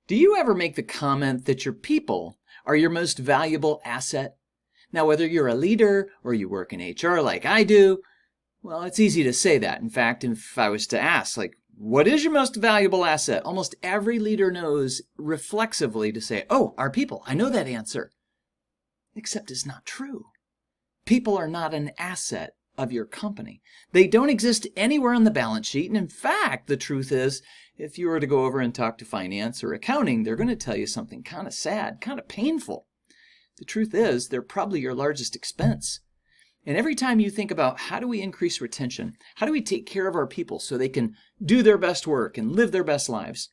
Do you ever make the comment that your people are your most valuable asset? Now, whether you're a leader or you work in HR like I do, well, it's easy to say that. In fact, if I was to ask, what is your most valuable asset? Almost every leader knows reflexively to say, oh, our people. I know that answer. Except it's not true. People are not an asset of your company. They don't exist anywhere on the balance sheet. And in fact, the truth is, if you were to go over and talk to finance or accounting, they're going to tell you something kind of sad, kind of painful. The truth is, they're probably your largest expense. And every time you think about how do we increase retention, how do we take care of our people so they can do their best work and live their best lives,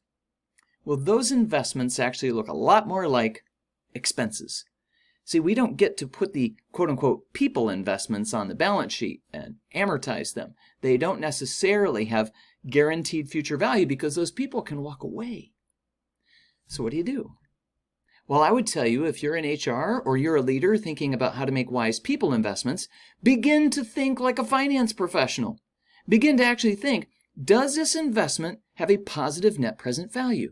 well, those investments actually look a lot more like expenses. See, we don't get to put the quote-unquote people investments on the balance sheet and amortize them. They don't necessarily have guaranteed future value because those people can walk away. So what do? Well, I would tell you, if you're in HR or you're a leader thinking about how to make wise people investments, begin to think like a finance professional. Begin to actually think, does this investment have a positive net present value?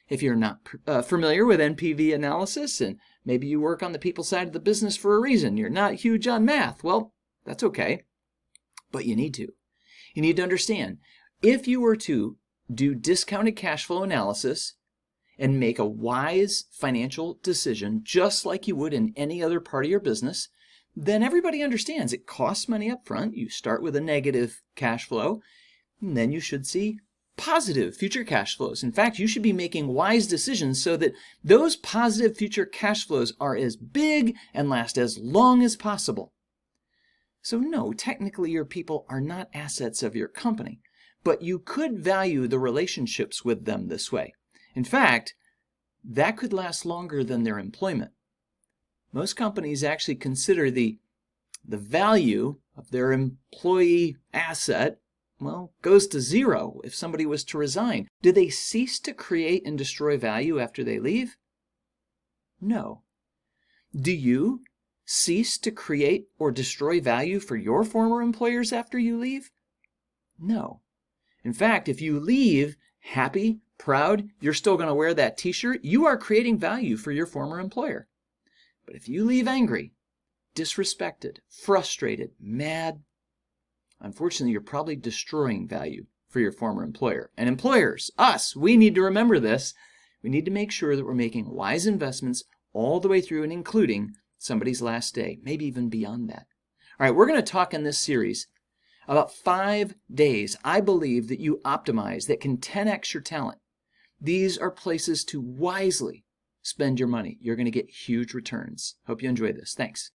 If you're not familiar with NPV analysis, and maybe you work on the people side of the business for a reason, you're not huge on math, well, that's okay. But you need to. You need to understand, if you were to do discounted cash flow analysis and make a wise financial decision just like you would in any other part of your business, then everybody understands it costs money up front. You start with a negative cash flow, and then you should see positive future cash flows. In fact, you should be making wise decisions so that those positive future cash flows are as big and last as long as possible. So no, technically your people are not assets of your company, but you could value the relationships with them this way. In fact, that could last longer than their employment. Most companies actually consider the value of their employee asset goes to zero if somebody was to resign. Do they cease to create and destroy value after they leave? No. Do you cease to create or destroy value for your former employers after you leave? No. In fact, if you leave happy, proud, you're still going to wear that t-shirt, you are creating value for your former employer. But if you leave angry, disrespected, frustrated, mad, unfortunately, you're probably destroying value for your former employer. And employers, us, we need to remember this. We need to make sure that we're making wise investments all the way through and including somebody's last day, maybe even beyond that. All right, we're going to talk in this series about 5 days I believe that you optimize that can 10x your talent. These are places to wisely spend your money. You're going to get huge returns. Hope you enjoy this. Thanks.